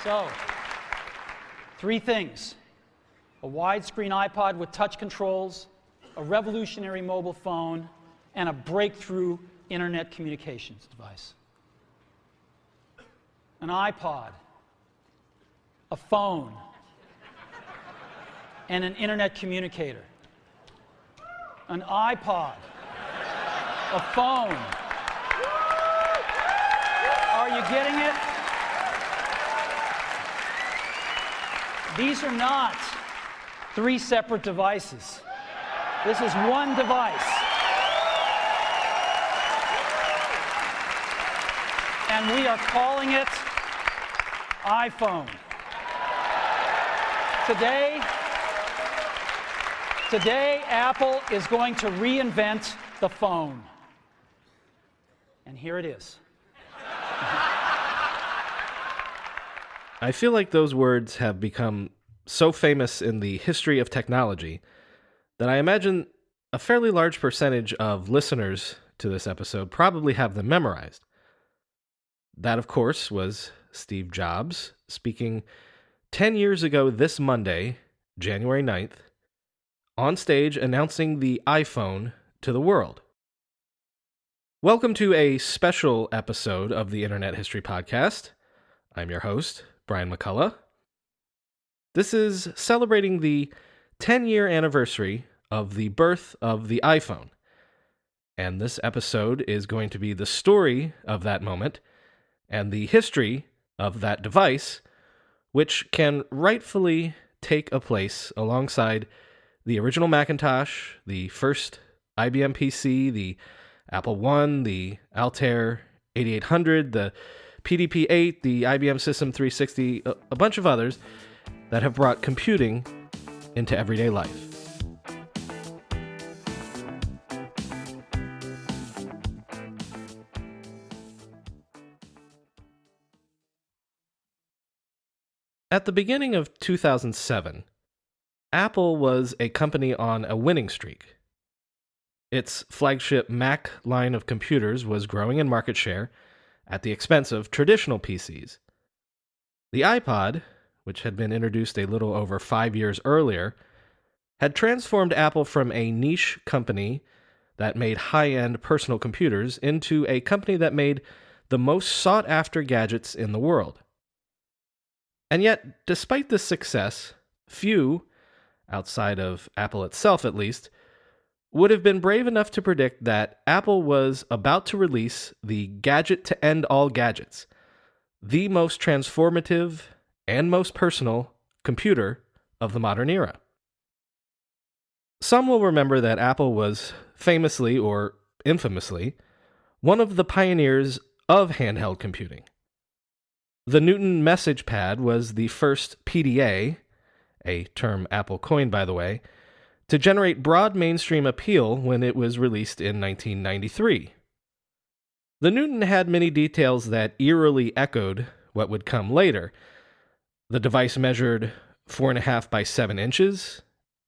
So, three things: a widescreen iPod with touch controls, a revolutionary mobile phone, and a breakthrough internet communications device. An iPod, a phone, and an internet communicator. An iPod, a phone. Are you getting it? These are not three separate devices. This is one device. And we are calling it iPhone. Today, Apple is going to reinvent the phone. And here it is. I feel like those words have become so famous in the history of technology that I imagine a fairly large percentage of listeners to this episode probably have them memorized. That, of course, was Steve Jobs speaking 10 years ago this Monday, January 9th, on stage announcing the iPhone to the world. Welcome to a special episode of the Internet History Podcast. I'm your host, Brian McCullough. This is celebrating the 10-year anniversary of the birth of the iPhone. And this episode is going to be the story of that moment and the history of that device, which can rightfully take a place alongside the original Macintosh, the first IBM PC, the Apple I, the Altair 8800, the PDP-8, the IBM System 360, a bunch of others that have brought computing into everyday life. At the beginning of 2007, Apple was a company on a winning streak. Its flagship Mac line of computers was growing in market share at the expense of traditional PCs. The iPod, which had been introduced a little over 5 years earlier, had transformed Apple from a niche company that made high-end personal computers into a company that made the most sought-after gadgets in the world. And yet, despite this success, few, outside of Apple itself at least, would have been brave enough to predict that Apple was about to release the gadget to end all gadgets, the most transformative and most personal computer of the modern era. Some will remember that Apple was famously, or infamously, one of the pioneers of handheld computing. The Newton message pad was the first PDA, a term Apple coined by the way, to generate broad mainstream appeal when it was released in 1993. The Newton had many details that eerily echoed what would come later. The device measured 4.5 by 7 inches,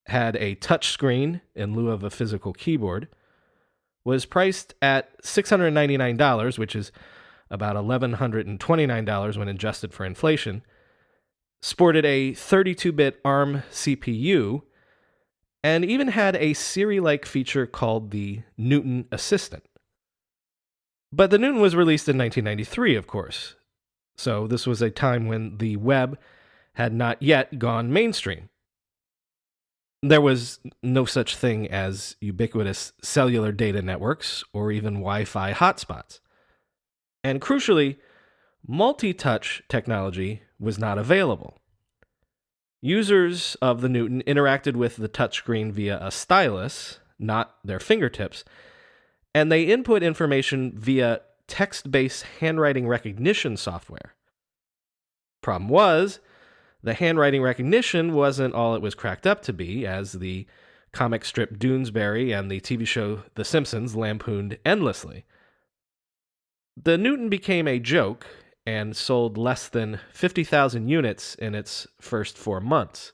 had a touch screen in lieu of a physical keyboard, was priced at $699, which is about $1,129 when adjusted for inflation, sported a 32-bit ARM CPU, and even had a Siri-like feature called the Newton Assistant. But the Newton was released in 1993, of course, so this was a time when the web had not yet gone mainstream. There was no such thing as ubiquitous cellular data networks or even Wi-Fi hotspots. And crucially, multi-touch technology was not available. Users of the Newton interacted with the touchscreen via a stylus, not their fingertips, and they input information via text-based handwriting recognition software. Problem was, the handwriting recognition wasn't all it was cracked up to be, as the comic strip Doonesbury and the TV show The Simpsons lampooned endlessly. The Newton became a joke and sold less than 50,000 units in its first 4 months.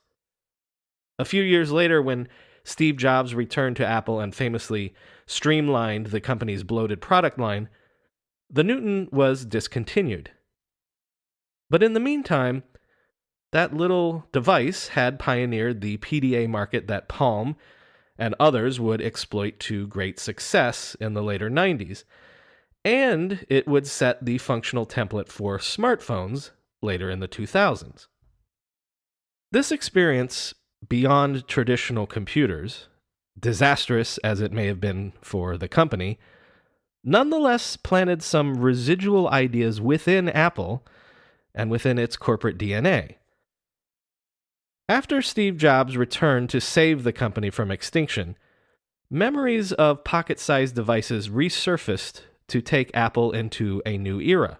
A few years later, when Steve Jobs returned to Apple and famously streamlined the company's bloated product line, the Newton was discontinued. But in the meantime, that little device had pioneered the PDA market that Palm and others would exploit to great success in the later 90s, and it would set the functional template for smartphones later in the 2000s. This experience beyond traditional computers, disastrous as it may have been for the company, nonetheless planted some residual ideas within Apple and within its corporate DNA. After Steve Jobs returned to save the company from extinction, memories of pocket-sized devices resurfaced to take Apple into a new era.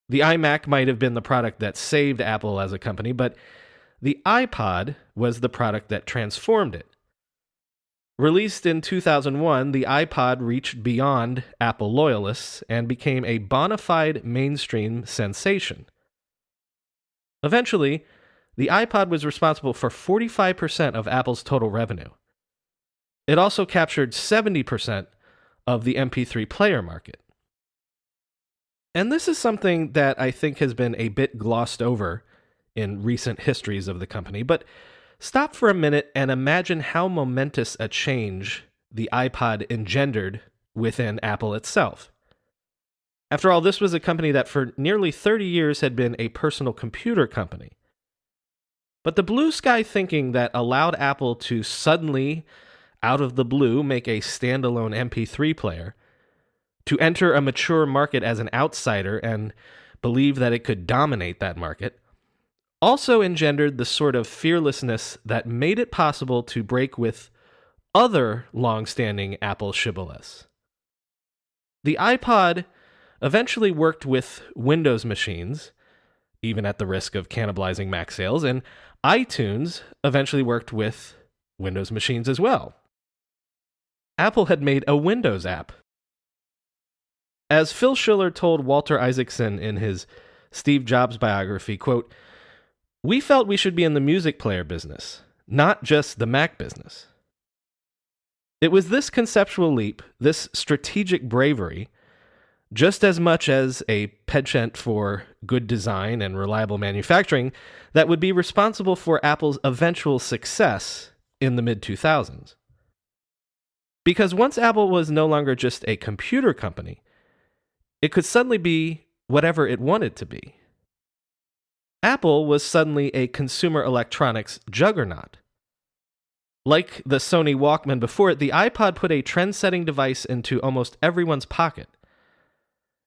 The iMac might have been the product that saved Apple as a company, but the iPod was the product that transformed it. Released in 2001, the iPod reached beyond Apple loyalists and became a bona fide mainstream sensation. Eventually, the iPod was responsible for 45% of Apple's total revenue. It also captured 70% of the MP3 player market. And this is something that I think has been a bit glossed over in recent histories of the company, but stop for a minute and imagine how momentous a change the iPod engendered within Apple itself. After all, this was a company that for nearly 30 years had been a personal computer company. But the blue sky thinking that allowed Apple to suddenly, out of the blue, make a standalone MP3 player, to enter a mature market as an outsider and believe that it could dominate that market, also engendered the sort of fearlessness that made it possible to break with other long-standing Apple shibboleths. The iPod eventually worked with Windows machines, even at the risk of cannibalizing Mac sales, and iTunes eventually worked with Windows machines as well. Apple had made a Windows app. As Phil Schiller told Walter Isaacson in his Steve Jobs biography, quote, "We felt we should be in the music player business, not just the Mac business." It was this conceptual leap, this strategic bravery, just as much as a penchant for good design and reliable manufacturing, that would be responsible for Apple's eventual success in the mid-2000s. Because once Apple was no longer just a computer company, it could suddenly be whatever it wanted to be. Apple was suddenly a consumer electronics juggernaut. Like the Sony Walkman before it, the iPod put a trend-setting device into almost everyone's pocket.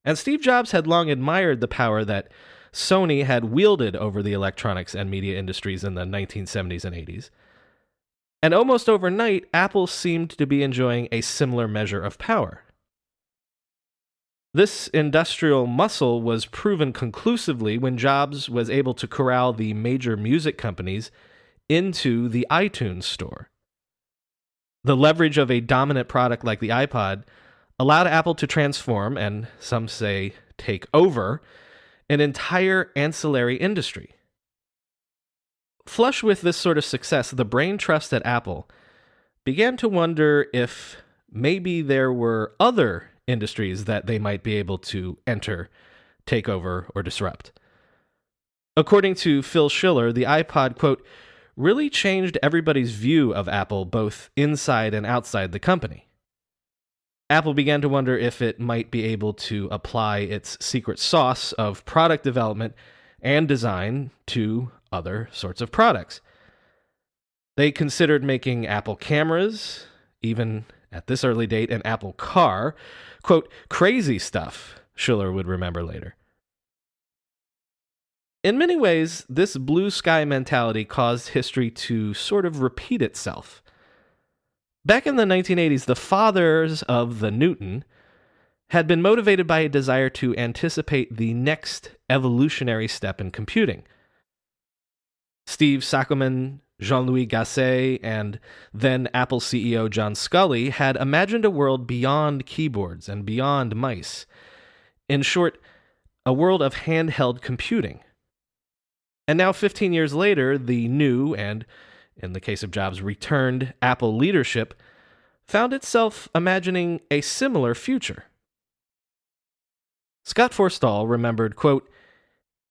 And Steve Jobs had long admired the power that Sony had wielded over the electronics and media industries in the 1970s and 80s. And almost overnight, Apple seemed to be enjoying a similar measure of power. This industrial muscle was proven conclusively when Jobs was able to corral the major music companies into the iTunes store. The leverage of a dominant product like the iPod allowed Apple to transform, and some say take over, an entire ancillary industry. Flush with this sort of success, the brain trust at Apple began to wonder if maybe there were other industries that they might be able to enter, take over, or disrupt. According to Phil Schiller, the iPod, quote, really changed everybody's view of Apple both inside and outside the company. Apple began to wonder if it might be able to apply its secret sauce of product development and design to other sorts of products. They considered making Apple cameras, even at this early date, an Apple car. Quote, crazy stuff, Schiller would remember later. In many ways, this blue sky mentality caused history to sort of repeat itself. Back in the 1980s, the fathers of the Newton had been motivated by a desire to anticipate the next evolutionary step in computing. Steve Sackelman, Jean-Louis Gasset, and then Apple CEO John Sculley had imagined a world beyond keyboards and beyond mice. In short, a world of handheld computing. And now, 15 years later, the new and, in the case of Jobs, returned Apple leadership found itself imagining a similar future. Scott Forstall remembered, quote,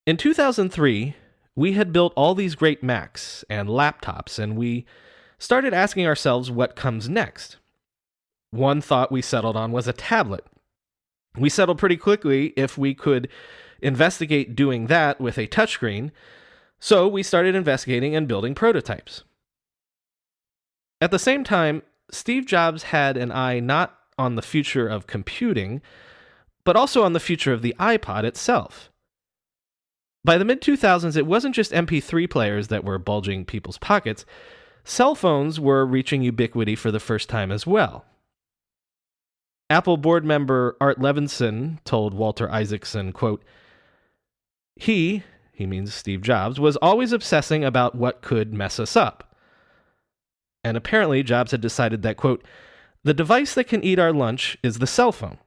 "In 2003, we had built all these great Macs and laptops, and we started asking ourselves what comes next. One thought we settled on was a tablet. We settled pretty quickly if we could investigate doing that with a touchscreen, so we started investigating and building prototypes." At the same time, Steve Jobs had an eye not on the future of computing, but also on the future of the iPod itself. By the mid-2000s, it wasn't just MP3 players that were bulging people's pockets. Cell phones were reaching ubiquity for the first time as well. Apple board member Art Levinson told Walter Isaacson, quote, he means Steve Jobs, was always obsessing about what could mess us up. And apparently Jobs had decided that, quote, "the device that can eat our lunch is the cell phone."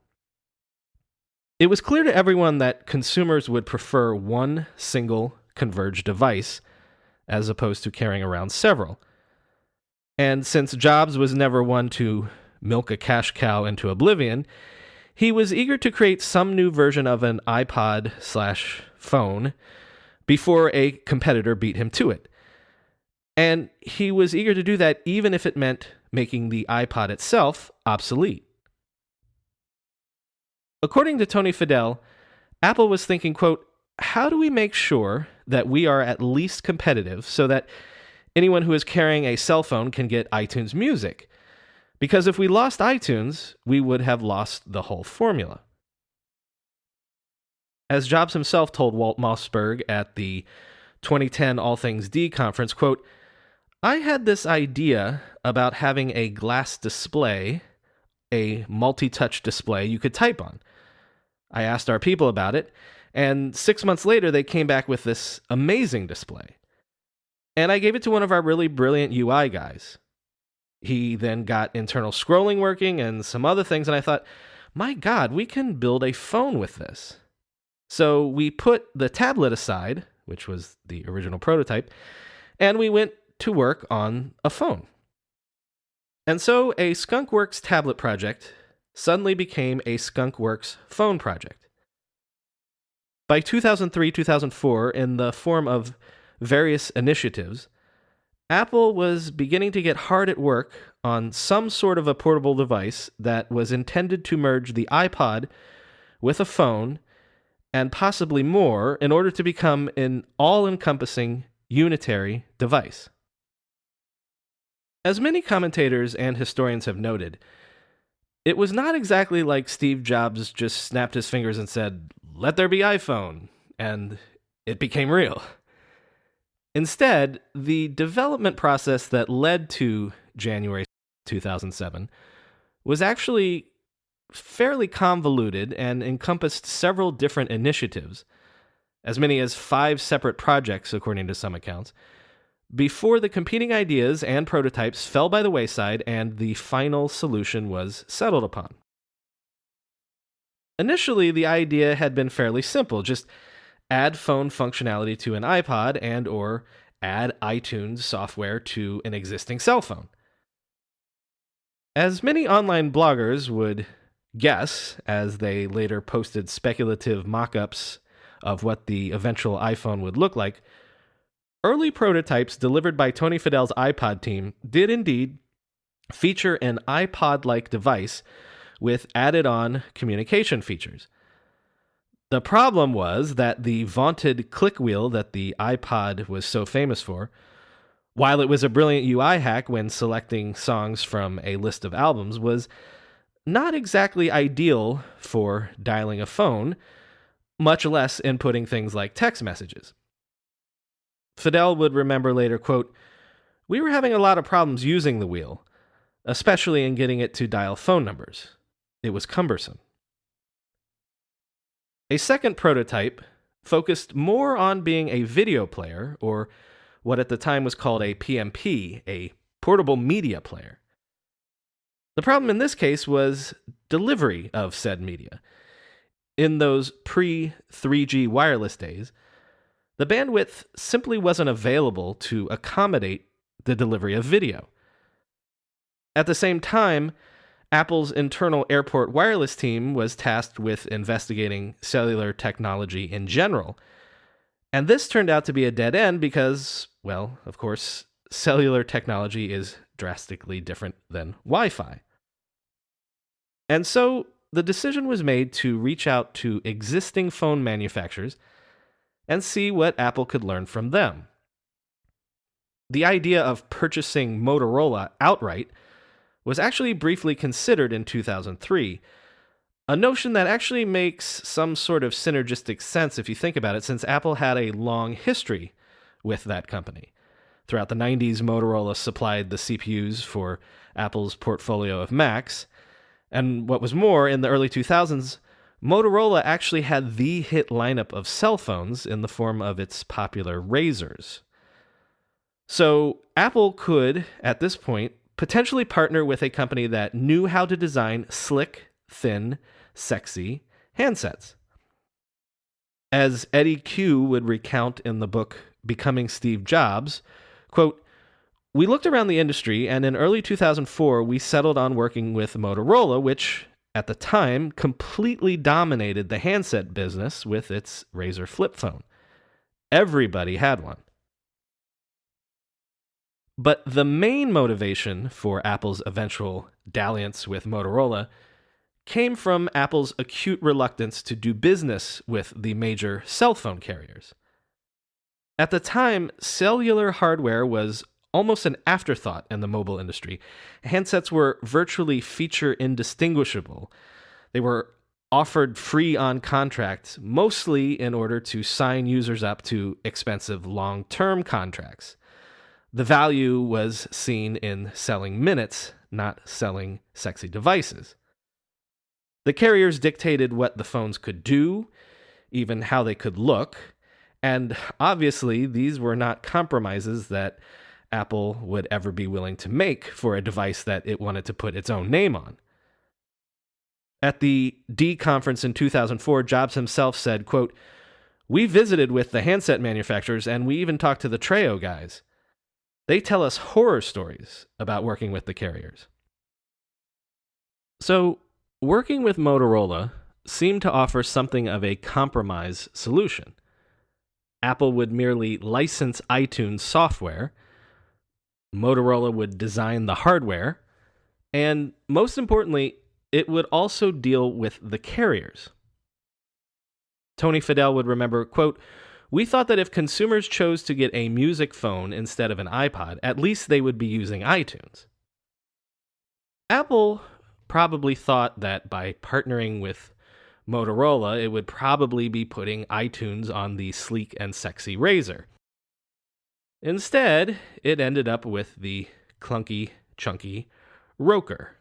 It was clear to everyone that consumers would prefer one single converged device as opposed to carrying around several. And since Jobs was never one to milk a cash cow into oblivion, he was eager to create some new version of an iPod/phone before a competitor beat him to it. And he was eager to do that even if it meant making the iPod itself obsolete. According to Tony Fadell, Apple was thinking, quote, "how do we make sure that we are at least competitive so that anyone who is carrying a cell phone can get iTunes Music? Because if we lost iTunes, we would have lost the whole formula." As Jobs himself told Walt Mossberg at the 2010 All Things D conference, quote, "I had this idea about having a glass display, a multi-touch display you could type on. I asked our people about it, and 6 months later they came back with this amazing display. And I gave it to one of our really brilliant UI guys. He then got internal scrolling working and some other things, and I thought, my God, we can build a phone with this. So we put the tablet aside, which was the original prototype, and we went to work on a phone. And so a Skunkworks tablet project suddenly became a Skunkworks phone project. By 2003-2004, in the form of various initiatives, Apple was beginning to get hard at work on some sort of a portable device that was intended to merge the iPod with a phone and possibly more in order to become an all-encompassing unitary device. As many commentators and historians have noted, it was not exactly like Steve Jobs just snapped his fingers and said, "Let there be iPhone," and it became real. Instead, the development process that led to January 2007 was actually fairly convoluted and encompassed several different initiatives, as many as 5 separate projects, according to some accounts, before the competing ideas and prototypes fell by the wayside and the final solution was settled upon. Initially, the idea had been fairly simple, just add phone functionality to an iPod and or add iTunes software to an existing cell phone. As many online bloggers would guess, as they later posted speculative mock-ups of what the eventual iPhone would look like, early prototypes delivered by Tony Fadell's iPod team did indeed feature an iPod-like device with added-on communication features. The problem was that the vaunted click wheel that the iPod was so famous for, while it was a brilliant UI hack when selecting songs from a list of albums, was not exactly ideal for dialing a phone, much less inputting things like text messages. Fadell would remember later, quote, "We were having a lot of problems using the wheel. especially in getting it to dial phone numbers. It was cumbersome. A second prototype focused more on being a video player, or what at the time was called a PMP, a portable media player. The problem in this case was delivery of said media. In those pre-3G wireless days, the bandwidth simply wasn't available to accommodate the delivery of video. At the same time, Apple's internal airport wireless team was tasked with investigating cellular technology in general. And this turned out to be a dead end because, well, of course, cellular technology is drastically different than Wi-Fi. And so the decision was made to reach out to existing phone manufacturers and see what Apple could learn from them. The idea of purchasing Motorola outright was actually briefly considered in 2003, a notion that actually makes some sort of synergistic sense if you think about it, since Apple had a long history with that company. Throughout the 90s, Motorola supplied the CPUs for Apple's portfolio of Macs, and what was more, in the early 2000s, Motorola actually had the hit lineup of cell phones in the form of its popular Razrs. So Apple could, at this point, potentially partner with a company that knew how to design slick, thin, sexy handsets. As Eddie Q would recount in the book Becoming Steve Jobs, quote, "We looked around the industry, and in early 2004, we settled on working with Motorola, which, at the time, completely dominated the handset business with its Razr flip phone. Everybody had one. But the main motivation for Apple's eventual dalliance with Motorola came from Apple's acute reluctance to do business with the major cell phone carriers. At the time, cellular hardware was almost an afterthought in the mobile industry. Handsets were virtually feature indistinguishable. They were offered free on contract, mostly in order to sign users up to expensive long-term contracts. The value was seen in selling minutes, not selling sexy devices. The carriers dictated what the phones could do, even how they could look, and obviously these were not compromises that Apple would ever be willing to make for a device that it wanted to put its own name on. At the D conference in 2004, Jobs himself said, quote, "We visited with the handset manufacturers and we even talked to the Treo guys. They tell us horror stories about working with the carriers." So, working with Motorola seemed to offer something of a compromise solution. Apple would merely license iTunes software, Motorola would design the hardware, and most importantly, it would also deal with the carriers. Tony Fadell would remember, quote, "We thought that if consumers chose to get a music phone instead of an iPod, at least they would be using iTunes." Apple probably thought that by partnering with Motorola, it would probably be putting iTunes on the sleek and sexy Razr. Instead, it ended up with the clunky, chunky Roker.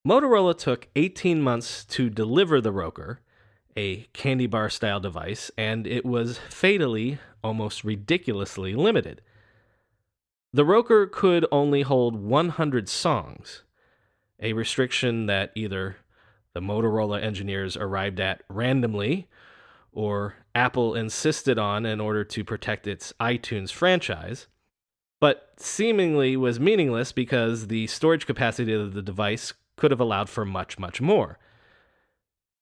Motorola took 18 months to deliver the Roker, a candy bar style device, and it was fatally, almost ridiculously limited. The Roker could only hold 100 songs, a restriction that either the Motorola engineers arrived at randomly or Apple insisted on in order to protect its iTunes franchise, but seemingly was meaningless because the storage capacity of the device could have allowed for much, much more.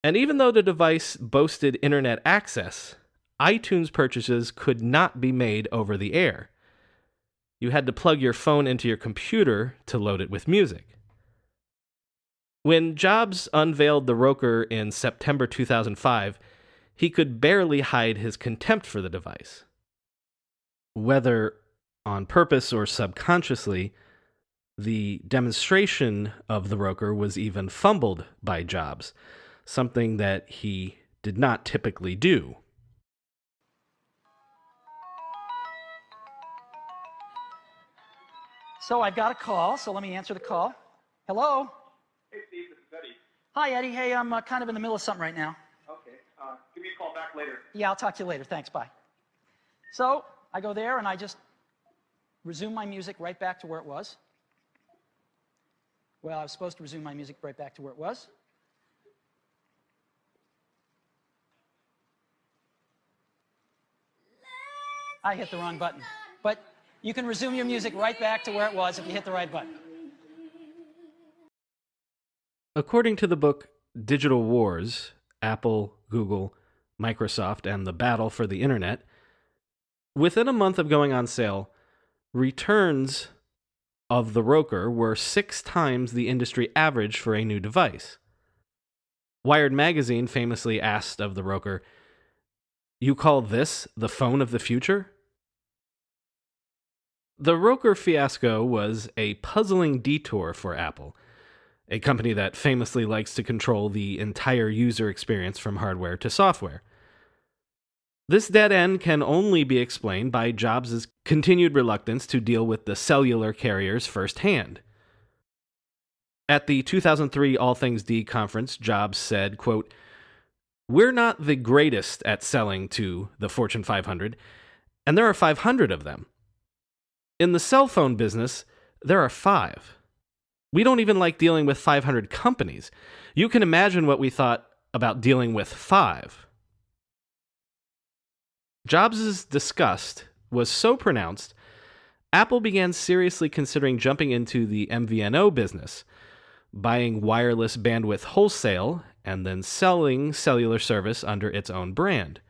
And even though the device boasted internet access, iTunes purchases could not be made over the air. You had to plug your phone into your computer to load it with music. When Jobs unveiled the Roker in September 2005, he could barely hide his contempt for the device. Whether on purpose or subconsciously, the demonstration of the Roker was even fumbled by Jobs, something that he did not typically do. So I've got a call, so let me answer the call. Hello? Hey, Steve, this is Eddie. Hi, Eddie. Hey, I'm kind of in the middle of something right now. Okay, give me a call back later. Yeah, I'll talk to you later. Thanks, bye. So I go there and I just resume my music right back to where it was. Well, I was supposed to resume my music right back to where it was. I hit the wrong button. But you can resume your music right back to where it was if you hit the right button. According to the book Digital Wars, Apple, Google, Microsoft, and the Battle for the Internet, within a month of going on sale, returns of the Roker were 6 times the industry average for a new device. Wired magazine famously asked of the Roker, "You call this the phone of the future?" The Roker fiasco was a puzzling detour for Apple, a company that famously likes to control the entire user experience from hardware to software. This dead end can only be explained by Jobs' continued reluctance to deal with the cellular carriers firsthand. At the 2003 All Things D conference, Jobs said, quote, "We're not the greatest at selling to the Fortune 500, and there are 500 of them. In the cell phone business, there are 5. We don't even like dealing with 500 companies. You can imagine what we thought about dealing with 5. Jobs' disgust was so pronounced, Apple began seriously considering jumping into the MVNO business, buying wireless bandwidth wholesale and then selling cellular service under its own brand.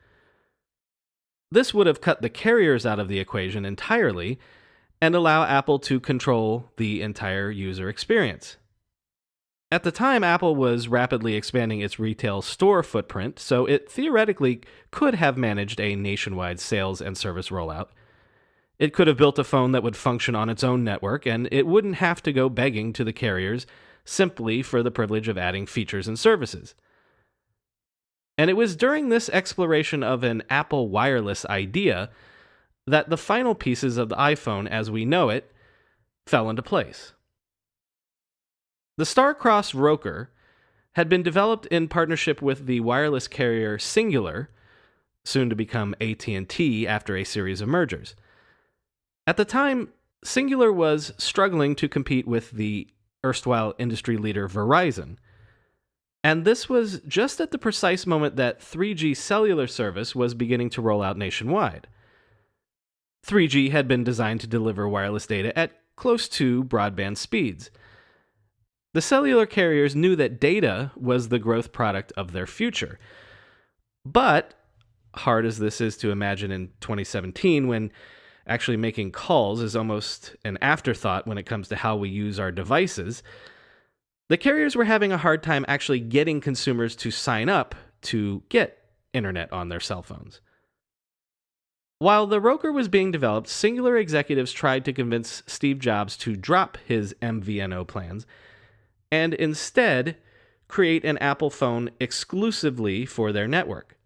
This would have cut the carriers out of the equation entirely and allow Apple to control the entire user experience. At the time, Apple was rapidly expanding its retail store footprint, so it theoretically could have managed a nationwide sales and service rollout. It could have built a phone that would function on its own network, and it wouldn't have to go begging to the carriers simply for the privilege of adding features and services. And it was during this exploration of an Apple wireless idea that the final pieces of the iPhone as we know it fell into place. The Star-Crossed Roker had been developed in partnership with the wireless carrier Singular, soon to become AT&T after a series of mergers. At the time, Singular was struggling to compete with the erstwhile industry leader Verizon. And this was just at the precise moment that 3G cellular service was beginning to roll out nationwide. 3G had been designed to deliver wireless data at close to broadband speeds. The cellular carriers knew that data was the growth product of their future. But, hard as this is to imagine in 2017, when actually making calls is almost an afterthought when it comes to how we use our devices, the carriers were having a hard time actually getting consumers to sign up to get internet on their cell phones. While the Roker was being developed, Singular executives tried to convince Steve Jobs to drop his MVNO plans and instead create an Apple phone exclusively for their network.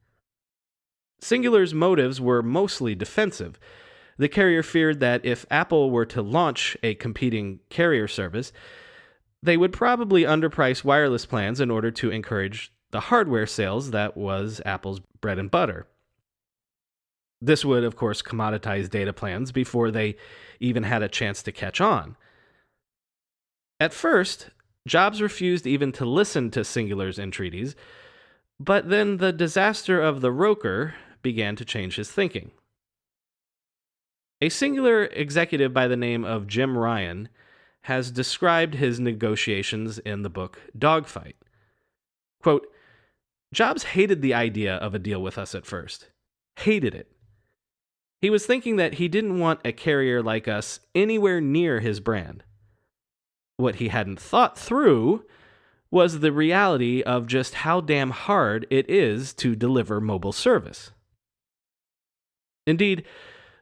Singular's motives were mostly defensive. The carrier feared that if Apple were to launch a competing carrier service, they would probably underprice wireless plans in order to encourage the hardware sales that was Apple's bread and butter. This would, of course, commoditize data plans before they even had a chance to catch on. At first, Jobs refused even to listen to Singular's entreaties, but then the disaster of the Roker began to change his thinking. A Singular executive by the name of Jim Ryan has described his negotiations in the book Dogfight. Quote, "Jobs hated the idea of a deal with us at first. Hated it. He was thinking that he didn't want a carrier like us anywhere near his brand. What he hadn't thought through was the reality of just how damn hard it is to deliver mobile service. Indeed,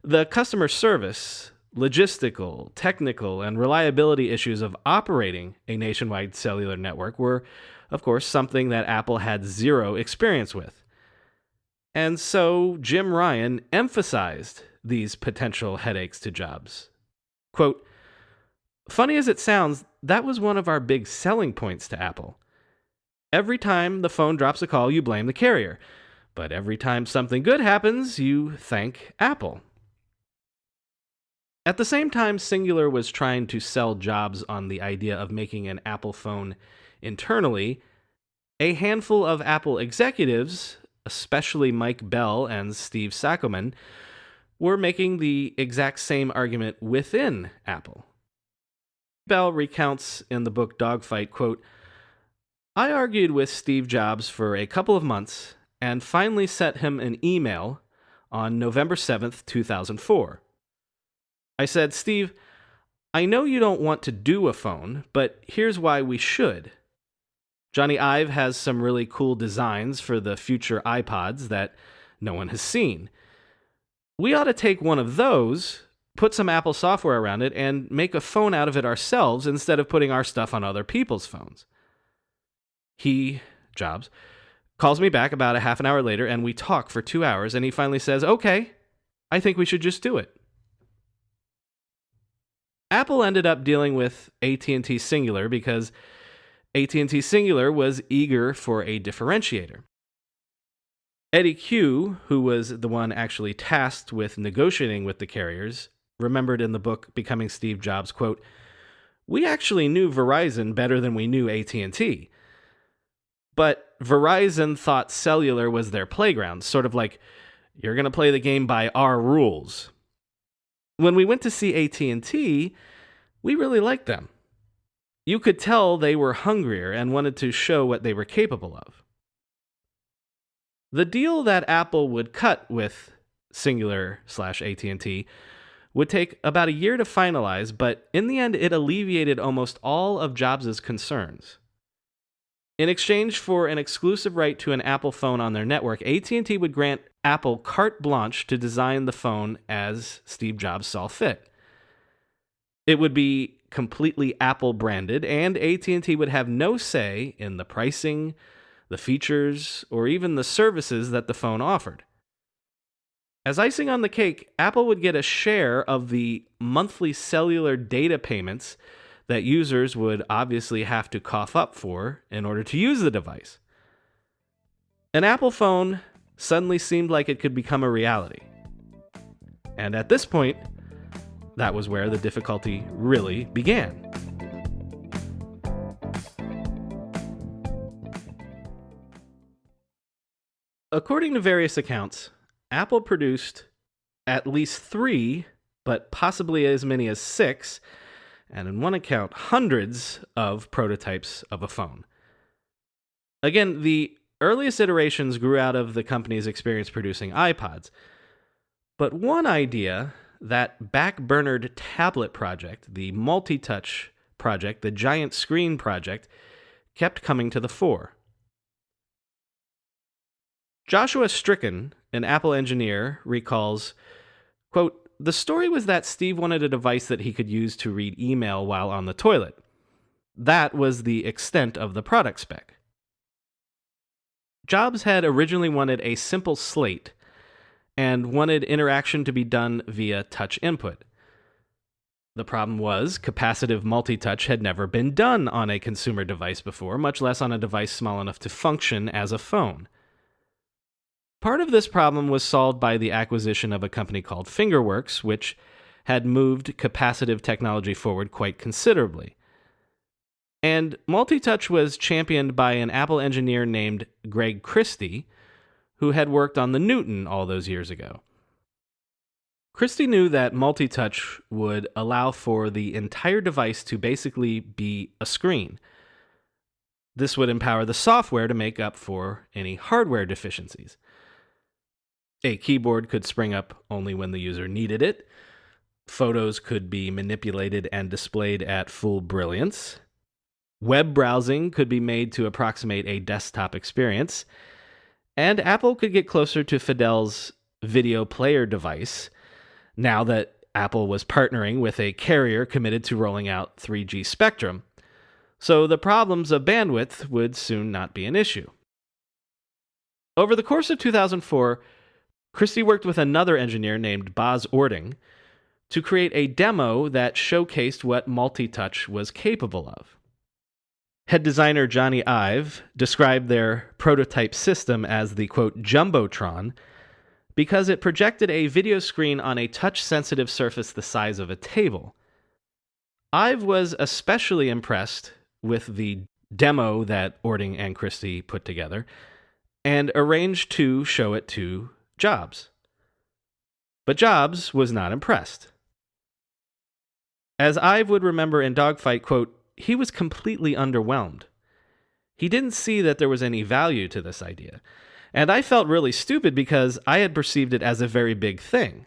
the customer service, logistical, technical, and reliability issues of operating a nationwide cellular network were, of course, something that Apple had zero experience with. And so Jim Ryan emphasized these potential headaches to Jobs. Quote, Funny as it sounds, that was one of our big selling points to Apple. Every time the phone drops a call, you blame the carrier. But every time something good happens, you thank Apple. At the same time, Singular was trying to sell Jobs on the idea of making an Apple phone internally, a handful of Apple executives, especially Mike Bell and Steve Saccoman, were making the exact same argument within Apple. Bell recounts in the book Dogfight, quote, "I argued with Steve Jobs for a couple of months and finally sent him an email on November 7th, 2004. I said, Steve, I know you don't want to do a phone, but here's why we should. Johnny Ive has some really cool designs for the future iPods that no one has seen. We ought to take one of those, put some Apple software around it, and make a phone out of it ourselves instead of putting our stuff on other people's phones." He, Jobs, calls me back about a half an hour later, and we talk for 2 hours, and he finally says, "Okay, I think we should just do it." Apple ended up dealing with AT&T Singular because AT&T Singular was eager for a differentiator. Eddie Q, who was the one actually tasked with negotiating with the carriers, remembered in the book Becoming Steve Jobs, quote, "We actually knew Verizon better than we knew AT&T. But Verizon thought cellular was their playground, sort of like, you're going to play the game by our rules. When we went to see AT&T, we really liked them. You could tell they were hungrier and wanted to show what they were capable of." The deal that Apple would cut with Singular/AT&T would take about a year to finalize, but in the end it alleviated almost all of Jobs' concerns. In exchange for an exclusive right to an Apple phone on their network, AT&T would grant Apple carte blanche to design the phone as Steve Jobs saw fit. It would be completely Apple branded, and AT&T would have no say in the pricing, the features, or even the services that the phone offered. As icing on the cake, Apple would get a share of the monthly cellular data payments that users would obviously have to cough up for in order to use the device. An Apple phone suddenly seemed like it could become a reality. And at this point, that was where the difficulty really began. According to various accounts, Apple produced at least 3, but possibly as many as 6, and in one account, hundreds of prototypes of a phone. Again, the earliest iterations grew out of the company's experience producing iPods. But one idea, that back-burnered tablet project, the multi-touch project, the giant screen project, kept coming to the fore. Joshua Stricken, an Apple engineer, recalls, quote, "The story was that Steve wanted a device that he could use to read email while on the toilet. That was the extent of the product spec. Jobs had originally wanted a simple slate and wanted interaction to be done via touch input. The problem was capacitive multi-touch had never been done on a consumer device before, much less on a device small enough to function as a phone. Part of this problem was solved by the acquisition of a company called Fingerworks, which had moved capacitive technology forward quite considerably. And multi-touch was championed by an Apple engineer named Greg Christie, who had worked on the Newton all those years ago. Christie knew that multi-touch would allow for the entire device to basically be a screen. This would empower the software to make up for any hardware deficiencies. A keyboard could spring up only when the user needed it. Photos could be manipulated and displayed at full brilliance. Web browsing could be made to approximate a desktop experience. And Apple could get closer to Fidel's video player device, now that Apple was partnering with a carrier committed to rolling out 3G spectrum. So the problems of bandwidth would soon not be an issue. Over the course of 2004, Christie worked with another engineer named Boz Ording, to create a demo that showcased what multi-touch was capable of. Head designer Johnny Ive described their prototype system as the, quote, Jumbotron, because it projected a video screen on a touch-sensitive surface the size of a table. Ive was especially impressed with the demo that Ording and Christie put together and arranged to show it to Jobs. But Jobs was not impressed. As Ive would remember in Dogfight, quote, he was completely underwhelmed. He didn't see that there was any value to this idea. And I felt really stupid because I had perceived it as a very big thing.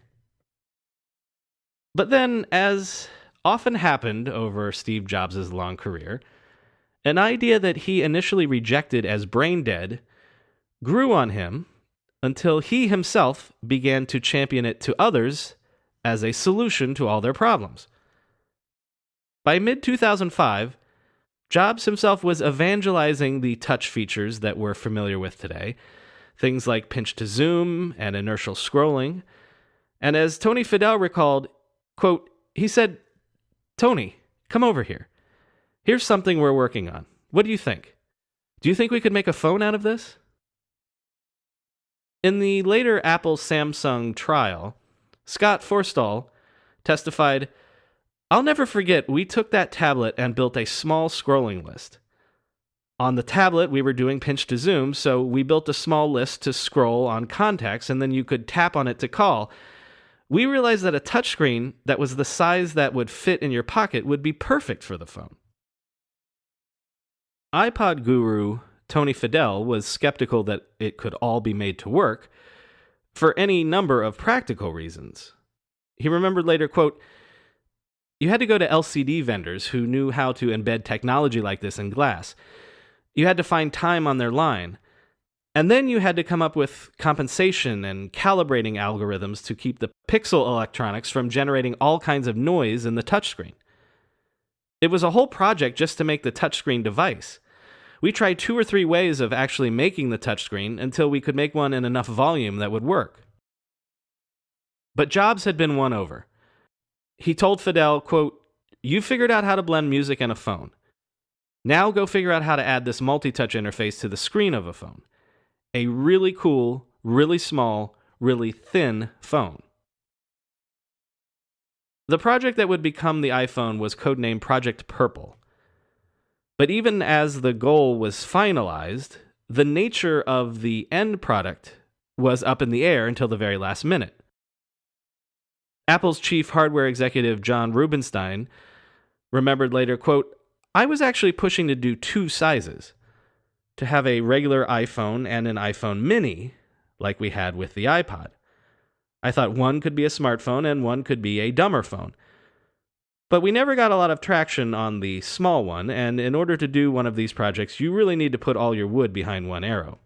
But then, as often happened over Steve Jobs' long career, an idea that he initially rejected as brain dead grew on him until he himself began to champion it to others as a solution to all their problems. By mid-2005, Jobs himself was evangelizing the touch features that we're familiar with today, things like pinch to zoom and inertial scrolling. And as Tony Fadell recalled, quote, he said, "Tony, come over here. Here's something we're working on. What do you think? Do you think we could make a phone out of this?" In the later Apple-Samsung trial, Scott Forstall testified, "I'll never forget, we took that tablet and built a small scrolling list. On the tablet, we were doing pinch to zoom, so we built a small list to scroll on contacts, and then you could tap on it to call. We realized that a touchscreen that was the size that would fit in your pocket would be perfect for the phone." iPod guru Tony Fadell was skeptical that it could all be made to work for any number of practical reasons. He remembered later, quote, "You had to go to LCD vendors who knew how to embed technology like this in glass. You had to find time on their line. And then you had to come up with compensation and calibrating algorithms to keep the pixel electronics from generating all kinds of noise in the touchscreen. It was a whole project just to make the touchscreen device. We tried 2 or 3 ways of actually making the touchscreen until we could make one in enough volume that would work." But Jobs had been won over. He told Fadell, quote, "You figured out how to blend music and a phone. Now go figure out how to add this multi-touch interface to the screen of a phone. A really cool, really small, really thin phone." The project that would become the iPhone was codenamed Project Purple. But even as the goal was finalized, the nature of the end product was up in the air until the very last minute. Apple's chief hardware executive John Rubinstein remembered later, quote, "I was actually pushing to do 2 sizes, to have a regular iPhone and an iPhone mini, like we had with the iPod. I thought one could be a smartphone and one could be a dumber phone. But we never got a lot of traction on the small one, and in order to do one of these projects, you really need to put all your wood behind one arrow."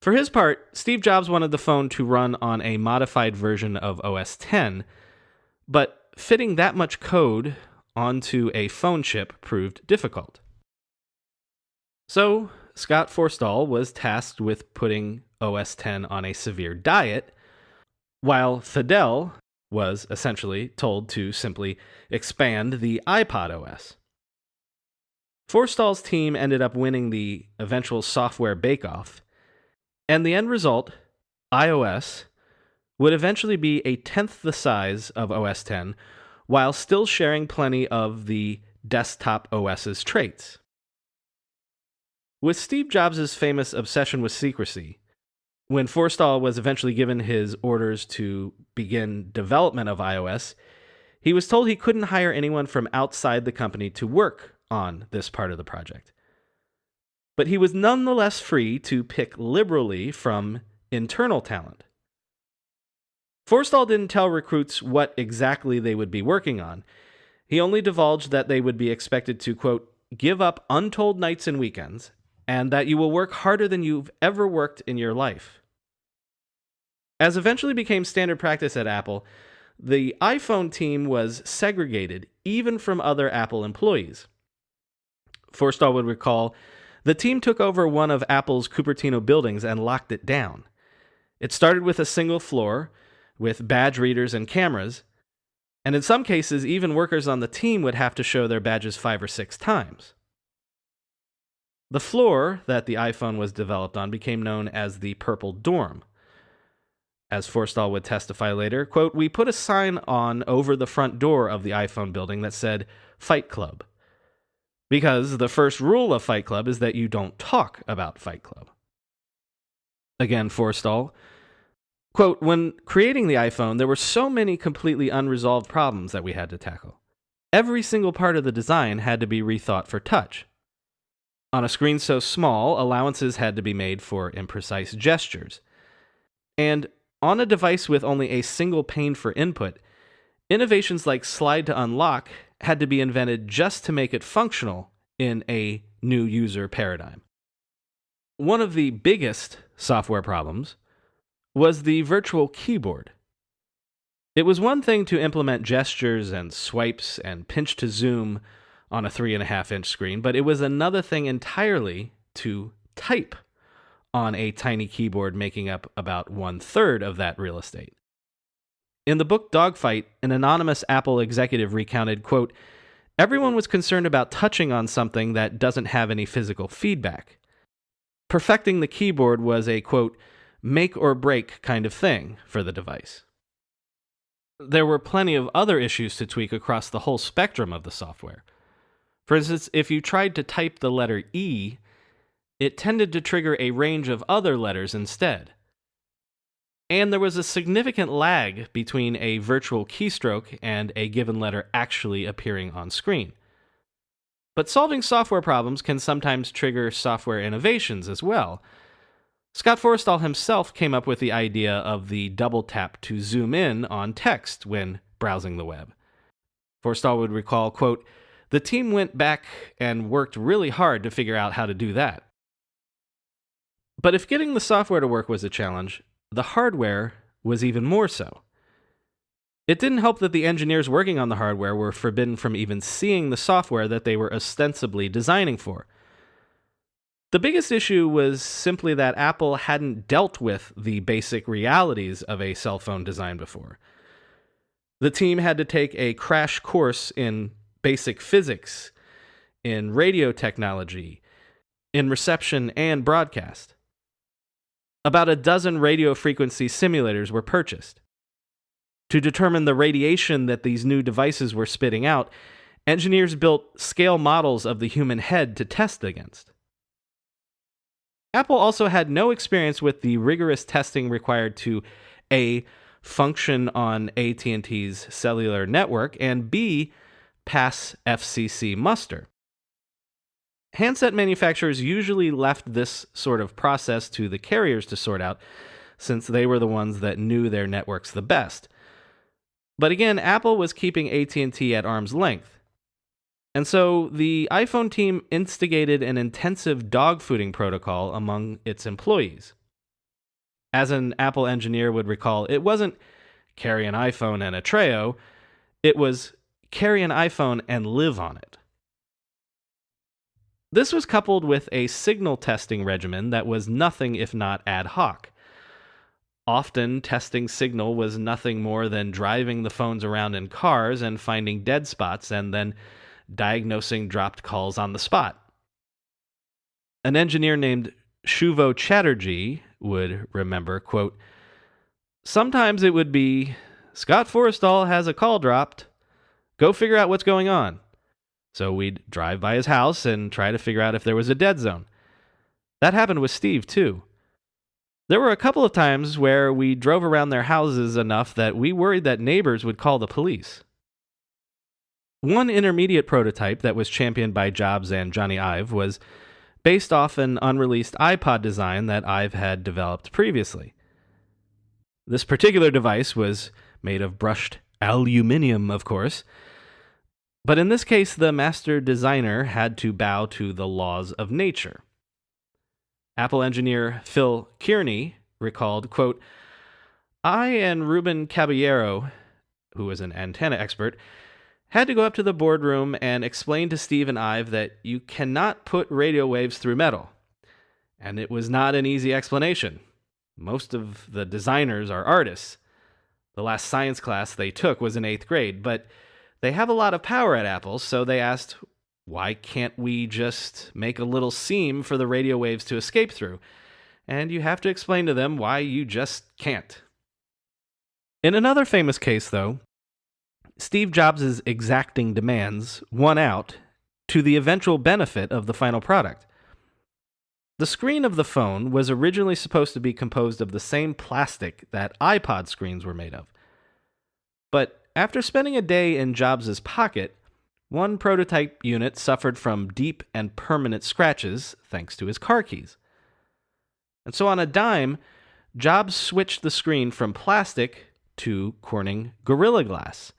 For his part, Steve Jobs wanted the phone to run on a modified version of OS X, but fitting that much code onto a phone chip proved difficult. So, Scott Forstall was tasked with putting OS X on a severe diet, while Fadell was essentially told to simply expand the iPod OS. Forstall's team ended up winning the eventual software bake-off, and the end result, iOS, would eventually be 1/10 the size of OS X, while still sharing plenty of the desktop OS's traits. With Steve Jobs' famous obsession with secrecy, when Forstall was eventually given his orders to begin development of iOS, he was told he couldn't hire anyone from outside the company to work on this part of the project. But he was nonetheless free to pick liberally from internal talent. Forstall didn't tell recruits what exactly they would be working on. He only divulged that they would be expected to, quote, "give up untold nights and weekends, and that you will work harder than you've ever worked in your life." As eventually became standard practice at Apple, the iPhone team was segregated even from other Apple employees. Forstall would recall, "The team took over one of Apple's Cupertino buildings and locked it down. It started with a single floor, with badge readers and cameras, and in some cases, even workers on the team would have to show their badges 5 or 6 times. The floor that the iPhone was developed on became known as the Purple Dorm. As Forstall would testify later, quote, "We put a sign on over the front door of the iPhone building that said, 'Fight Club.' Because the first rule of Fight Club is that you don't talk about Fight Club." Again, Forstall, quote, "When creating the iPhone, there were so many completely unresolved problems that we had to tackle. Every single part of the design had to be rethought for touch. On a screen so small, allowances had to be made for imprecise gestures. And on a device with only a single pane for input, innovations like slide to unlock had to be invented just to make it functional in a new user paradigm." One of the biggest software problems was the virtual keyboard. It was one thing to implement gestures and swipes and pinch to zoom on a 3.5-inch screen, but it was another thing entirely to type on a tiny keyboard making up about 1/3 of that real estate. In the book Dogfight, an anonymous Apple executive recounted, quote, "Everyone was concerned about touching on something that doesn't have any physical feedback. Perfecting the keyboard was a, quote, make or break kind of thing for the device." There were plenty of other issues to tweak across the whole spectrum of the software. For instance, if you tried to type the letter E, it tended to trigger a range of other letters instead. And there was a significant lag between a virtual keystroke and a given letter actually appearing on screen. But solving software problems can sometimes trigger software innovations as well. Scott Forstall himself came up with the idea of the double tap to zoom in on text when browsing the web. Forstall would recall, quote, "The team went back and worked really hard to figure out how to do that." But if getting the software to work was a challenge, the hardware was even more so. It didn't help that the engineers working on the hardware were forbidden from even seeing the software that they were ostensibly designing for. The biggest issue was simply that Apple hadn't dealt with the basic realities of a cell phone design before. The team had to take a crash course in basic physics, in radio technology, in reception and broadcast. About a dozen radio frequency simulators were purchased. To determine the radiation that these new devices were spitting out, engineers built scale models of the human head to test against. Apple also had no experience with the rigorous testing required to A, function on AT&T's cellular network, and B, pass FCC muster. Handset manufacturers usually left this sort of process to the carriers to sort out, since they were the ones that knew their networks the best. But again, Apple was keeping AT&T at arm's length. And so the iPhone team instigated an intensive dogfooding protocol among its employees. As an Apple engineer would recall, it wasn't carry an iPhone and a Treo, it was carry an iPhone and live on it. This was coupled with a signal testing regimen that was nothing if not ad hoc. Often, testing signal was nothing more than driving the phones around in cars and finding dead spots and then diagnosing dropped calls on the spot. An engineer named Shuvo Chatterjee would remember, quote, "Sometimes it would be, Scott Forstall has a call dropped. Go figure out what's going on." So we'd drive by his house and try to figure out if there was a dead zone. That happened with Steve, too. There were a couple of times where we drove around their houses enough that we worried that neighbors would call the police. One intermediate prototype that was championed by Jobs and Johnny Ive was based off an unreleased iPod design that Ive had developed previously. This particular device was made of brushed aluminum, of course, but in this case, the master designer had to bow to the laws of nature. Apple engineer Phil Kearney recalled, quote, "I and Ruben Caballero, who was an antenna expert, had to go up to the boardroom and explain to Steve and Ive that you cannot put radio waves through metal. And it was not an easy explanation. Most of the designers are artists. The last science class they took was in 8th grade, but they have a lot of power at Apple, so they asked, why can't we just make a little seam for the radio waves to escape through? And you have to explain to them why you just can't. In another famous case, though, Steve Jobs' exacting demands won out to the eventual benefit of the final product. The screen of the phone was originally supposed to be composed of the same plastic that iPod screens were made of. But after spending a day in Jobs' pocket, one prototype unit suffered from deep and permanent scratches thanks to his car keys. And so on a dime, Jobs switched the screen from plastic to Corning Gorilla Glass,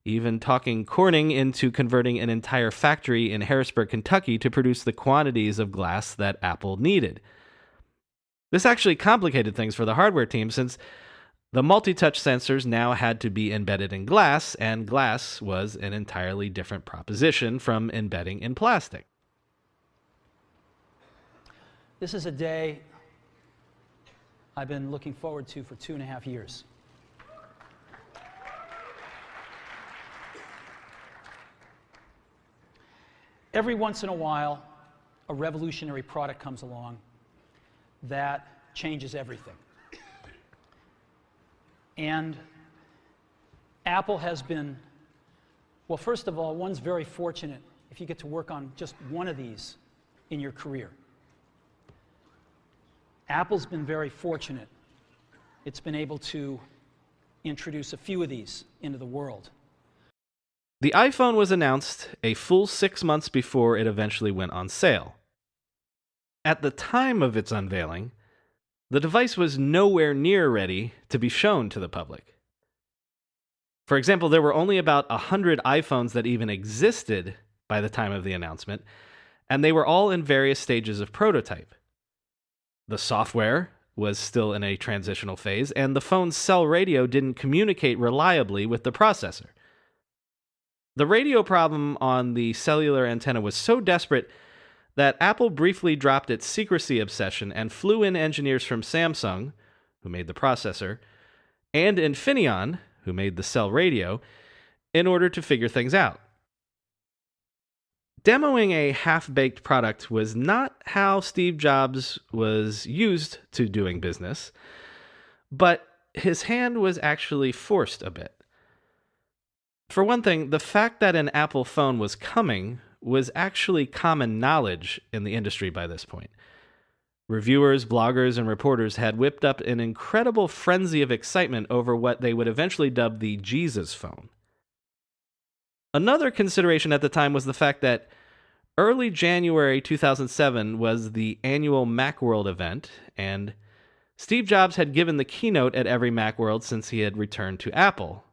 even talking Corning into converting an entire factory in Harrisburg, Kentucky to produce the quantities of glass that Apple needed. This actually complicated things for the hardware team since the multi-touch sensors now had to be embedded in glass, and glass was an entirely different proposition from embedding in plastic. This is a day I've been looking forward to for 2.5 years. Every once in a while, a revolutionary product comes along that changes everything. And Apple has been, well, first of all, one's very fortunate if you get to work on just one of these in your career. Apple's been very fortunate. It's been able to introduce a few of these into the world. The iPhone was announced a full 6 months before it eventually went on sale. At the time of its unveiling, the device was nowhere near ready to be shown to the public. For example, there were only about 100 iPhones that even existed by the time of the announcement, and they were all in various stages of prototype. The software was still in a transitional phase, and the phone's cell radio didn't communicate reliably with the processor. The radio problem on the cellular antenna was so desperate that Apple briefly dropped its secrecy obsession and flew in engineers from Samsung, who made the processor, and Infineon, who made the cell radio, in order to figure things out. Demoing a half-baked product was not how Steve Jobs was used to doing business, but his hand was actually forced a bit. For one thing, the fact that an Apple phone was coming was actually common knowledge in the industry by this point. Reviewers, bloggers, and reporters had whipped up an incredible frenzy of excitement over what they would eventually dub the Jesus phone. Another consideration at the time was the fact that early January 2007 was the annual Macworld event, and Steve Jobs had given the keynote at every Macworld since he had returned to Apple.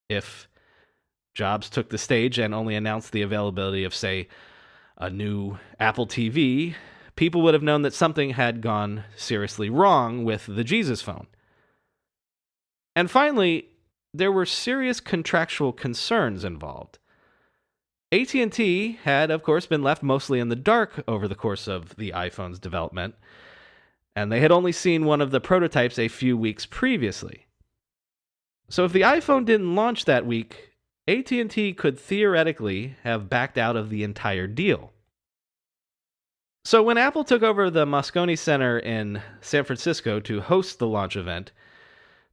If Jobs took the stage and only announced the availability of, say, a new Apple TV, people would have known that something had gone seriously wrong with the Jesus phone. And finally, there were serious contractual concerns involved. AT&T had, of course, been left mostly in the dark over the course of the iPhone's development, and they had only seen one of the prototypes a few weeks previously. So if the iPhone didn't launch that week, AT&T could theoretically have backed out of the entire deal. So when Apple took over the Moscone Center in San Francisco to host the launch event,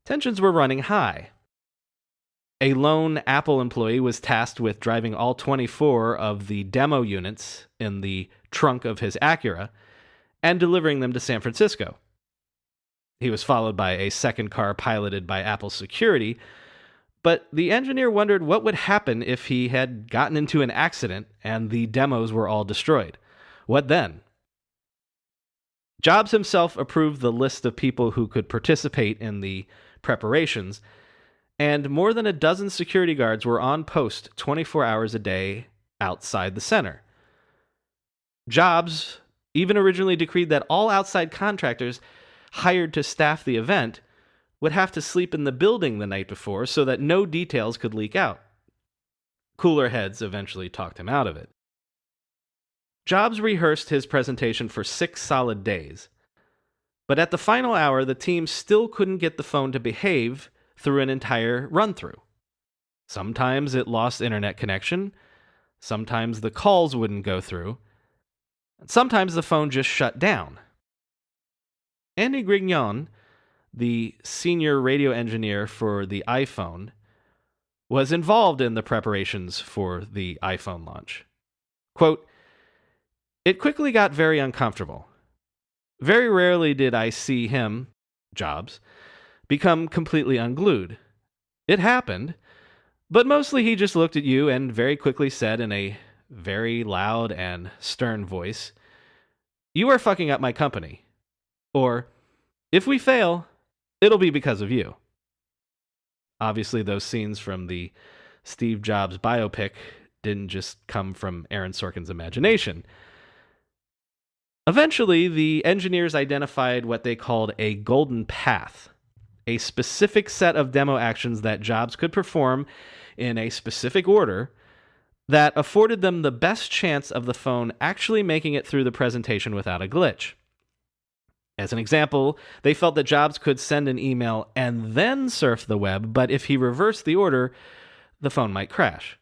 tensions were running high. A lone Apple employee was tasked with driving all 24 of the demo units in the trunk of his Acura and delivering them to San Francisco. He was followed by a second car piloted by Apple security, but the engineer wondered what would happen if he had gotten into an accident and the demos were all destroyed. What then? Jobs himself approved the list of people who could participate in the preparations, and more than a dozen security guards were on post 24 hours a day outside the center. Jobs even originally decreed that all outside contractors hired to staff the event would have to sleep in the building the night before so that no details could leak out. Cooler heads eventually talked him out of it. Jobs rehearsed his presentation for 6 solid days, but at the final hour, the team still couldn't get the phone to behave through an entire run-through. Sometimes it lost internet connection, sometimes the calls wouldn't go through, and sometimes the phone just shut down. Andy Grignon, the senior radio engineer for the iPhone, was involved in the preparations for the iPhone launch. Quote, "It quickly got very uncomfortable. Very rarely did I see him, Jobs, become completely unglued. It happened, but mostly he just looked at you and very quickly said in a very loud and stern voice, 'You are fucking up my company.' Or, 'If we fail, it'll be because of you.'" Obviously, those scenes from the Steve Jobs biopic didn't just come from Aaron Sorkin's imagination. Eventually, the engineers identified what they called a golden path, a specific set of demo actions that Jobs could perform in a specific order that afforded them the best chance of the phone actually making it through the presentation without a glitch. As an example, they felt that Jobs could send an email and then surf the web, but if he reversed the order, the phone might crash.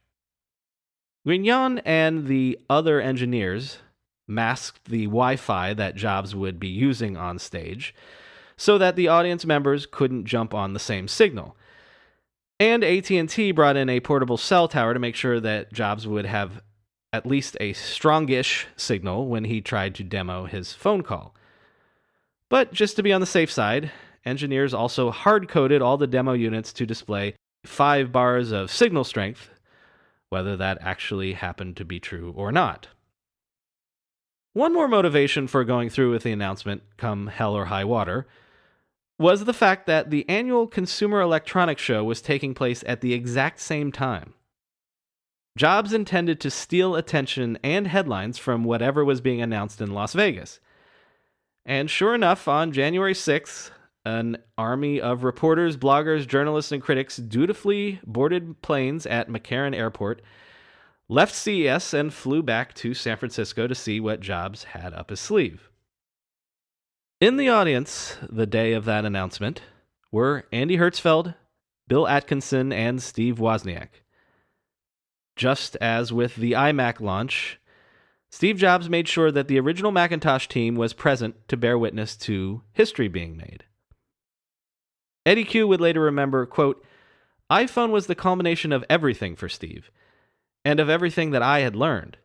Grignon and the other engineers masked the Wi-Fi that Jobs would be using on stage so that the audience members couldn't jump on the same signal. And AT&T brought in a portable cell tower to make sure that Jobs would have at least a strongish signal when he tried to demo his phone call. But just to be on the safe side, engineers also hard-coded all the demo units to display 5 bars of signal strength, whether that actually happened to be true or not. One more motivation for going through with the announcement, come hell or high water, was the fact that the annual Consumer Electronics Show was taking place at the exact same time. Jobs intended to steal attention and headlines from whatever was being announced in Las Vegas. And sure enough, on January 6th, an army of reporters, bloggers, journalists, and critics dutifully boarded planes at McCarran Airport, left CES, and flew back to San Francisco to see what Jobs had up his sleeve. In the audience the day of that announcement were Andy Hertzfeld, Bill Atkinson, and Steve Wozniak. Just as with the iMac launch, Steve Jobs made sure that the original Macintosh team was present to bear witness to history being made. Eddie Q would later remember, quote, "iPhone was the culmination of everything for Steve, and of everything that I had learned.